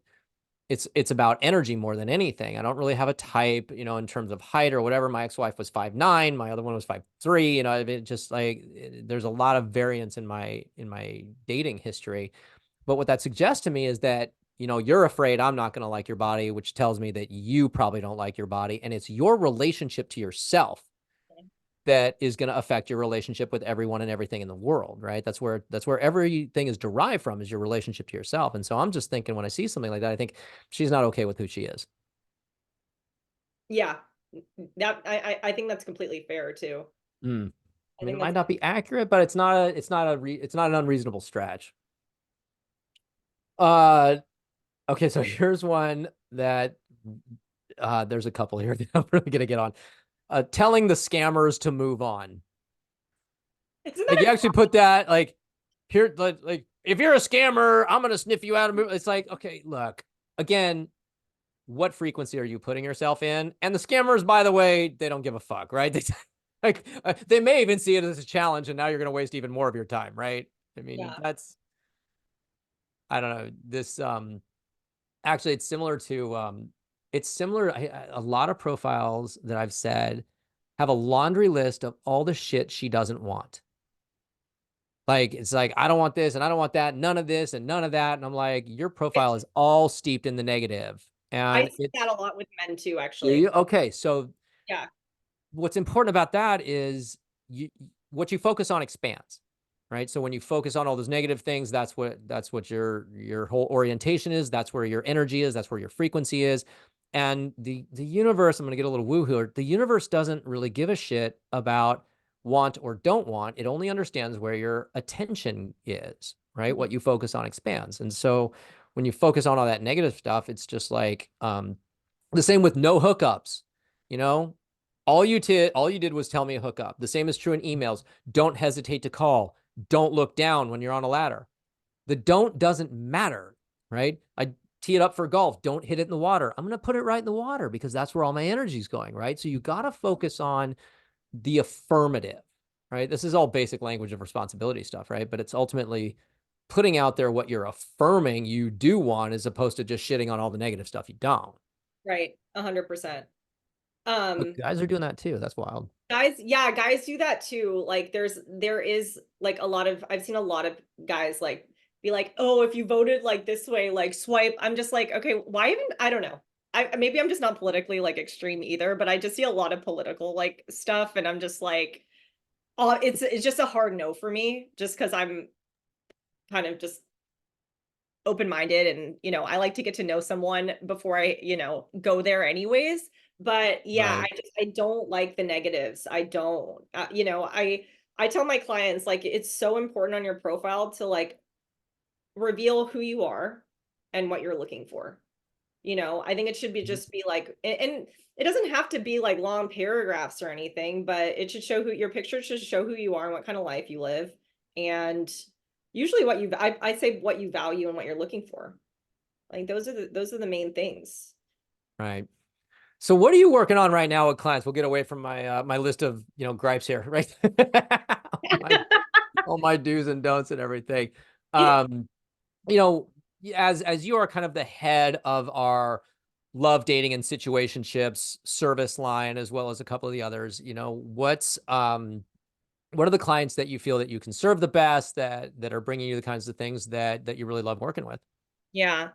it's about energy more than anything. I don't really have a type, in terms of height or whatever. My ex-wife was 5'9", my other one was 5'3", I mean, just like there's a lot of variance in my dating history. But what that suggests to me is that, you're afraid I'm not going to like your body, which tells me that you probably don't like your body. And it's your relationship to yourself that is going to affect your relationship with everyone and everything in the world, right? That's where everything is derived from, is your relationship to yourself. And so I'm just thinking, when I see something like that, I think she's not okay with who she is. Yeah. That I think that's completely fair too. Mm. I I mean, think it that's might not be accurate, but it's not an unreasonable stretch. Uh, okay, so here's one that there's a couple here that I'm really gonna get on. Telling the scammers to move on. isn't Like, you that actually put that, like, here, like if you're a scammer, I'm gonna sniff you out. It's like, okay, look, again, what frequency are you putting yourself in? And the scammers, by the way, they don't give a fuck, right? They may even see it as a challenge, and now you're gonna waste even more of your time, right? I mean, yeah. I don't know. This actually, it's similar. A lot of profiles that I've said have a laundry list of all the shit she doesn't want. Like, it's like, I don't want this and I don't want that, none of this and none of that. And I'm like, your profile It's is all steeped in the negative. I And see that a lot with men too, do you? actually. Okay. So Yeah. what's important about that is what you focus on expands, right? So when you focus on all those negative things, that's what your whole orientation is. That's where your energy is. That's where your frequency is. And the universe, I'm going to get a little woohoo here. The universe doesn't really give a shit about want or don't want. It only understands where your attention is, right? Mhm. What you focus on expands. And so when you focus on all that negative stuff, it's just like, the same with no hookups. You know, all you did was tell me a hookup. The same is true in emails. Don't hesitate to call. Don't look down when you're on a ladder. The don't doesn't matter, right? I tee it up for golf. Don't hit it in the water. I'm going to put it right in the water because that's where all my energy is going, right? So you got to focus on the affirmative, right? This is all basic language of responsibility stuff, right? But it's ultimately putting out there what you're affirming you do want, as opposed to just shitting on all the negative stuff you don't. Right. 100%. Look, Um, guys are doing that too. That's wild. Guys, yeah, guys do that too. Like there is like a lot of I've seen a lot of guys like be like, "Oh, if you voted like this way, like swipe." I'm just like, "Okay, why even I don't know." Maybe I'm just not politically like extreme either, but I just see a lot of political like stuff and I'm just like, "Oh, it's just a hard no for me just cuz I'm kind of just open-minded and, I like to get to know someone before I, go there anyways. But yeah, Right. I don't like the negatives. I don't. I tell my clients like it's so important on your profile to like reveal who you are and what you're looking for. I think it should be Mhm. just be like and it doesn't have to be like long paragraphs or anything, but it should show who your picture should show who you are and what kind of life you live. And usually I say what you value and what you're looking for. Like those are the main things. Right. So what are you working on right now with clients? We'll get away from my list of, gripes here, right? my all my do's and don'ts and everything. Um, you know, as you are kind of the head of our love, dating, and situationships service line, as well as a couple of the others, what are the clients that you feel that you can serve the best, that are bringing you the kinds of things that you really love working with? Yeah.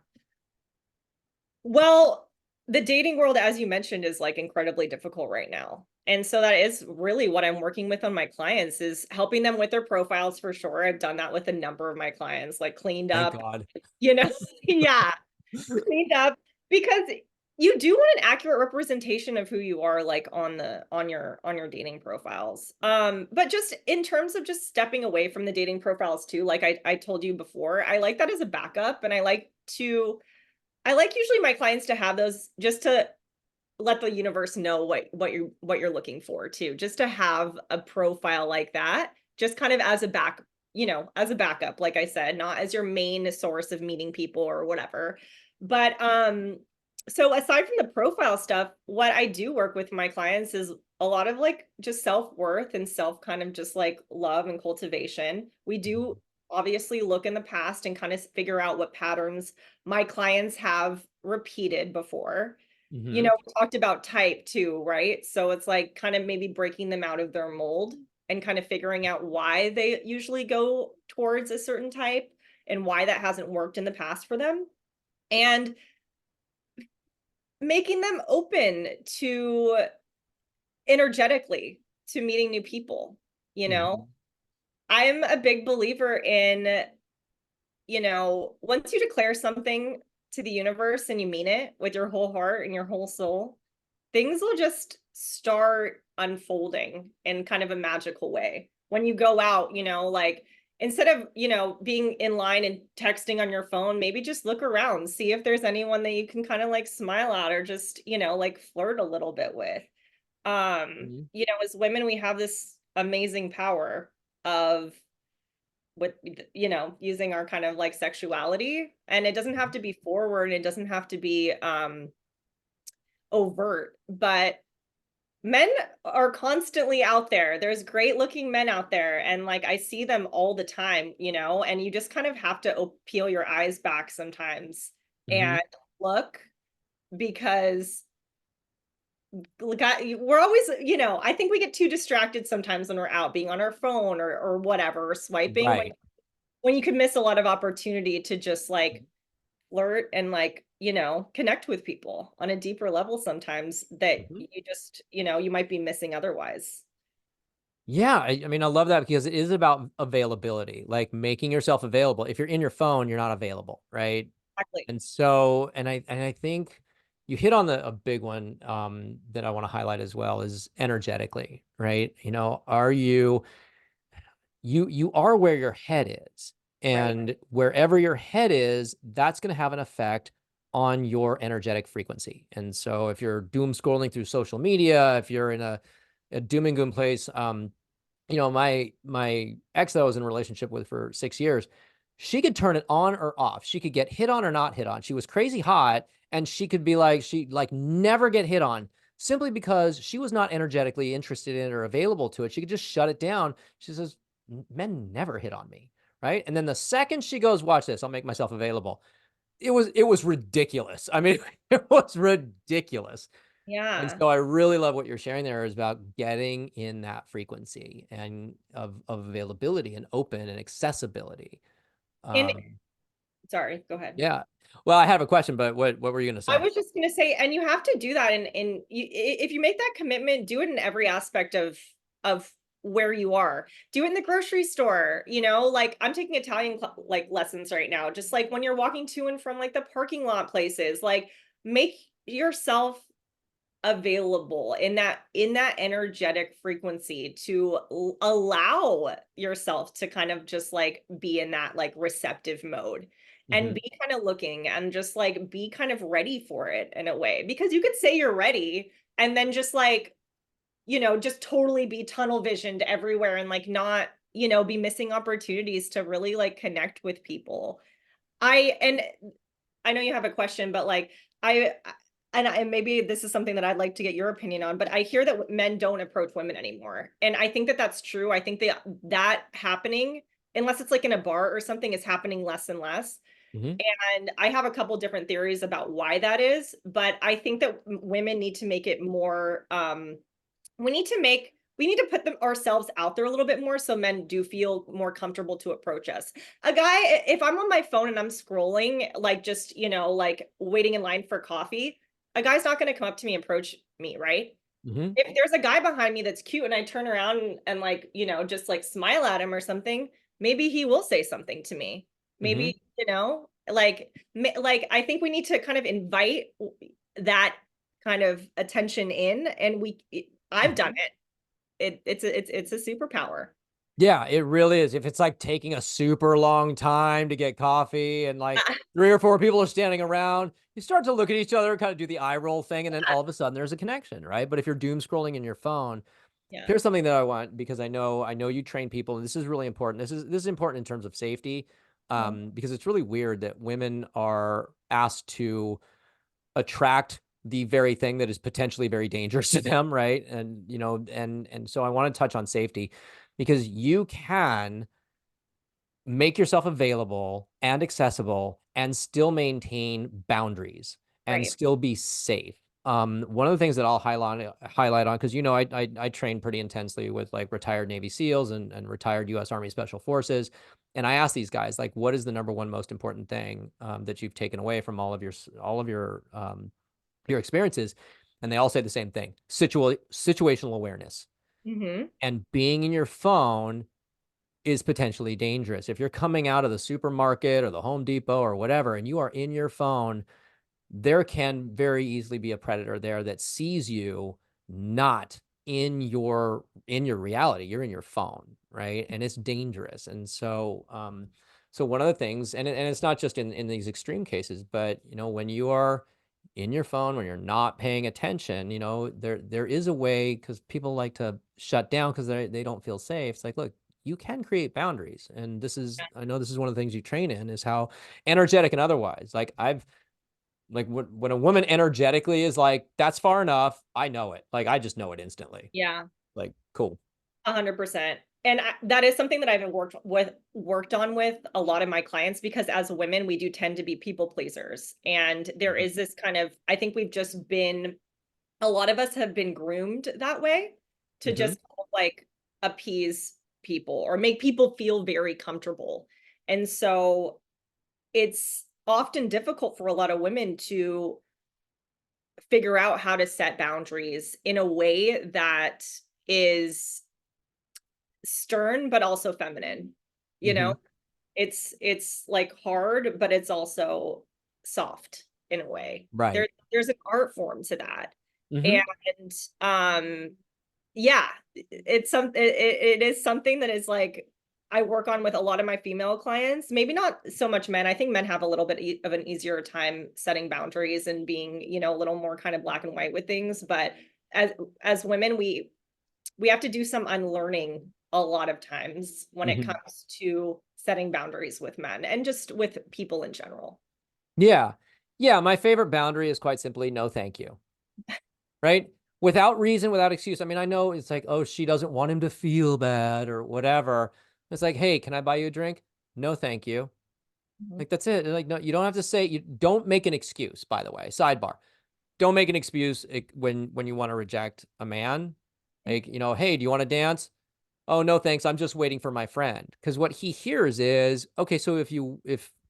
Well, the dating world, as you mentioned, is like incredibly difficult right now. And so that is really what I'm working with on my clients is helping them with their profiles for sure. I've done that with a number of my clients, like cleaned Thank up, God. you know, yeah, cleaned up because you do want an accurate representation of who you are like on your dating profiles. But just in terms of just stepping away from the dating profiles too, like I told you before, I like that as a backup and I like usually my clients to have those just to let the universe know what you're looking for too. Just to have a profile like that, just kind of as a as a backup, like I said, not as your main source of meeting people or whatever. But so aside from the profile stuff, what I do work with my clients is a lot of like just self-worth and self kind of just like love and cultivation. We do obviously look in the past and kind of figure out what patterns my clients have repeated before. Mm-hmm. We talked about type too, right? So it's like kind of maybe breaking them out of their mold and kind of figuring out why they usually go towards a certain type and why that hasn't worked in the past for them. And making them open to energetically to meeting new people, you know? Mm-hmm. I'm a big believer in, once you declare something to the universe and you mean it with your whole heart and your whole soul, things will just start unfolding in kind of a magical way. When you go out, like instead of, being in line and texting on your phone, maybe just look around, see if there's anyone that you can kind of like smile at or just, like flirt a little bit with. Mm-hmm. As women, we have this amazing power of with using our kind of like sexuality, and it doesn't have to be forward, it doesn't have to be overt, but men are constantly out there. There's great looking men out there, and like I see them all the time, and you just kind of have to peel your eyes back sometimes Mm-hmm. and look, because we're always, I think we get too distracted sometimes when we're out being on our phone or whatever, or swiping, Right. when you could miss a lot of opportunity to just like flirt and like, connect with people on a deeper level sometimes that Mm-hmm. you just, you might be missing otherwise. Yeah, I mean, I love that because it is about availability, like making yourself available. If you're in your phone, you're not available, right? Exactly. And so, and I think you hit on a big one that I want to highlight as well is energetically, right? Are you are where your head is, Right. and wherever your head is, that's going to have an effect on your energetic frequency. And so, if you're doom scrolling through social media, if you're in a doom and gloom place, my ex that I was in a relationship with for 6 years, she could turn it on or off. She could get hit on or not hit on. She was crazy hot, and she could be like, she like never get hit on simply because she was not energetically interested in it or available to it. She could just shut it down. She says, men never hit on me. Right. And then the second she goes, watch this, I'll make myself available. It was ridiculous. I mean, it was ridiculous. And Yeah. so I really love what you're sharing there is about getting in that frequency and of availability and open and accessibility. And Um, sorry, go ahead. yeah. Well, I have a question, but what were you going to I say? was just gonna say, and you have to do that, and if you make that commitment, do it in every aspect of where you are. Do it in the grocery store. Like I'm taking Italian like lessons right now. Just like when you're walking to and from like the parking lot places, like make yourself available in that energetic frequency to allow yourself to kind of just like be in that like receptive mode and Hmm. be kind of looking and just like be kind of ready for it in a way, because you could say you're ready and then just like just totally be tunnel visioned everywhere and like not be missing opportunities to really like connect with people. And I know you have a question, but like I and maybe this is something that I'd like to get your opinion on, but I hear that men don't approach women anymore. And I think that that's true. I think that happening, unless it's like in a bar or something, is happening less and less. Hmm. And I have a couple different theories about why that is, but I think that women need to make it more we need to put them ourselves out there a little bit more so men do feel more comfortable to approach us. A guy, if I'm on my phone and I'm scrolling, like just, like waiting in line for coffee, a guy's not going to come up to me and approach me, right? Hmm. If there's a guy behind me that's cute and I turn around and like, just like smile at him or something, maybe he will say something to me. Hmm. Maybe, like I think we need to kind of invite that kind of attention in, and I've done Hmm. it. It's a superpower. Yeah, it really is. If it's like taking a super long time to get coffee and like three or four people are standing around, you start to look at each other, kind of do the eye roll thing, and then all of a sudden there's a connection, right? But if you're doom scrolling in your phone, Yeah. here's something that I want, because I know you train people, and this is really important. This is important in terms of safety, Mhm. because it's really weird that women are asked to attract the very thing that is potentially very dangerous to them, right? And and so I want to touch on safety, because you can make yourself available and accessible and still maintain boundaries and Right. still be safe. One of the things that I'll highlight on, because I train pretty intensely with like retired Navy SEALs and retired U.S. Army Special Forces, and I ask these guys, like, what is the number one most important thing that you've taken away from all of your experiences? And they all say the same thing: situational awareness. Hmm. And being in your phone is potentially dangerous. If you're coming out of the supermarket or the Home Depot or whatever, and you are in your phone, there can very easily be a predator there that sees you not in your reality. You're in your phone, right? And it's dangerous. And so one of the things, and it's not just in these extreme cases, but when you are in your phone, when you're not paying attention, there is a way, because people like to shut down because they don't feel safe. It's like, look, you can create boundaries. And I know this is one of the things you train in, is how energetic and otherwise. Like, when a woman energetically is like, that's far enough, I know it. Like, I just know it instantly. Yeah. Like, cool. 100%. And that is something that I've worked on with a lot of my clients, because as women, we do tend to be people pleasers. And there Mhm. is this kind of, I think we've just been, a lot of us have been groomed that way to Mhm. just like appease people or make people feel very comfortable. And so it's often difficult for a lot of women to figure out how to set boundaries in a way that is stern but also feminine. You know, Mhm. it's like hard, but it's also soft in a way. Right. There's an art form to that. Mhm. And yeah, it is something that is like I work on with a lot of my female clients, maybe not so much men. I think men have a little bit of an easier time setting boundaries and being, a little more kind of black and white with things, but as as women, we have to do some unlearning a lot of times when it Mhm. comes to setting boundaries with men and just with people in general. Yeah. Yeah, my favorite boundary is quite simply no thank you. Right? Without reason, without excuse. I mean, I know it's like, oh, she doesn't want him to feel bad or whatever. It's like, hey, can I buy you a drink? No, thank you. Mhm. Like, that's it. Like, no, you don't have to say, you don't make an excuse, by the way. Sidebar. Don't make an excuse when you want to reject a man. Like, hey, do you want to dance? Oh, no, thanks. I'm just waiting for my friend. Because what he hears is, okay, so if you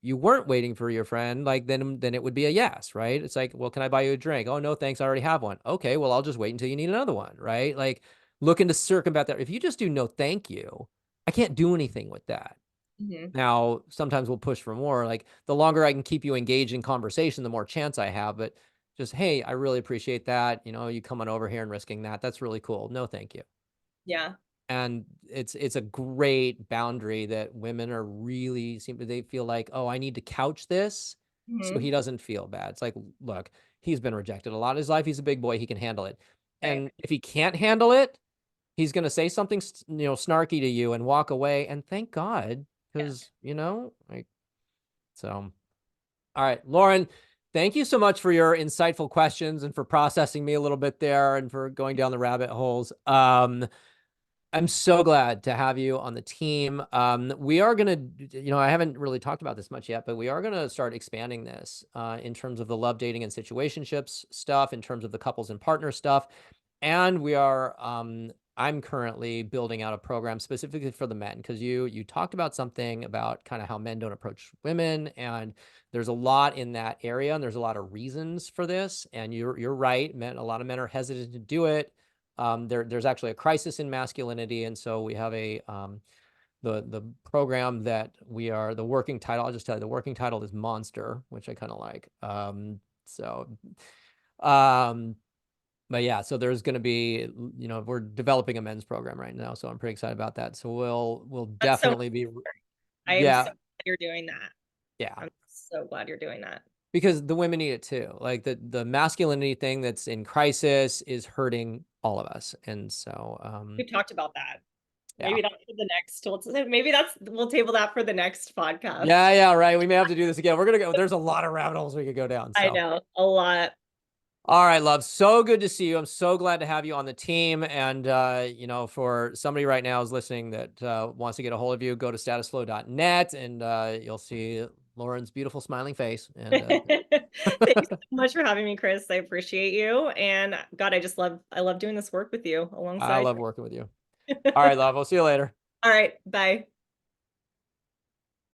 weren't waiting for your friend, like, then it would be a yes, right? It's like, well, can I buy you a drink? Oh, no, thanks. I already have one. Okay, well, I'll just wait until you need another one, right? Like, looking to circumvent that. If you just do no thank you, I can't do anything with that. Mhm. Now, sometimes we'll push for more. Like, the longer I can keep you engaged in conversation, the more chance I have. But just, hey, I really appreciate that. You coming over here and risking that. That's really cool. No, thank you. Yeah. And it's a great boundary that women are really they feel like, oh, I need to couch this so he Mhm. doesn't feel bad. It's like, look, he's been rejected a lot in his life. He's a big boy. He can handle it. Right. And if he can't handle it, he's going to say something, snarky to you and walk away. And thank God, Yeah. because, like, so. All right, Lauren, thank you so much for your insightful questions and for processing me a little bit there and for going down the rabbit holes. I'm so glad to have you on the team. We are going to, I haven't really talked about this much yet, but we are going to start expanding this in terms of the love, dating, and situationships stuff, in terms of the couples and partner stuff. And I'm currently building out a program specifically for the men, because you talked about something about kind of how men don't approach women, and there's a lot in that area, and there's a lot of reasons for this. And you're right, a lot of men are hesitant to do it. There's actually a crisis in masculinity, and so we have the program that the working title. I'll just tell you, the working title is Monster, which I kind of like. So, um, but yeah, so there's going to be, we're developing a men's program right now, so I'm pretty excited about that. So we'll That's so definitely be, I am so yeah, glad you're doing that. yeah. I'm so glad you're doing that. Because the women need it too. Like, the masculinity thing that's in crisis is hurting all of us. And so, We've talked about that. yeah. Maybe that's for the next, maybe we'll table that for the next podcast. Yeah, yeah, right. We may have to do this again. We're gonna go. There's a lot of rabbit holes we could go down. I So, know, a lot. all right, love. So good to see you. I'm so glad to have you on the team. And for somebody right now who's listening that wants to get a hold of you, go to statusflow.net and you'll see Lauren's beautiful smiling face. And Thanks so much for having me, Chris. I appreciate you. And God, I love doing this work with you I alongside love working with you. you. All right, love. I'll see you later. All right, bye.